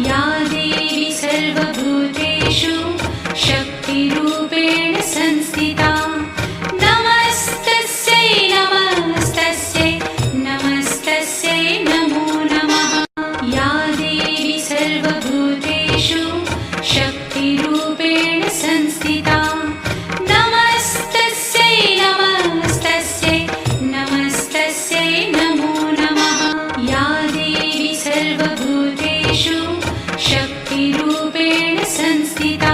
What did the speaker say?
या देवी सर्वभूतेषु शक्तिरूपेण संस्थिता नमस्तस्यै नमस्तस्यै नमस्तस्यै नमो नमः या देवी सर्वभूतेषु शक्तिरूपेण संस्थिता नमस्तस्यै नमस्तस्यै नमस्तस्यै नमो नमः या देवी सर्वभूतेषु शक्तिरूपेण संस्थिता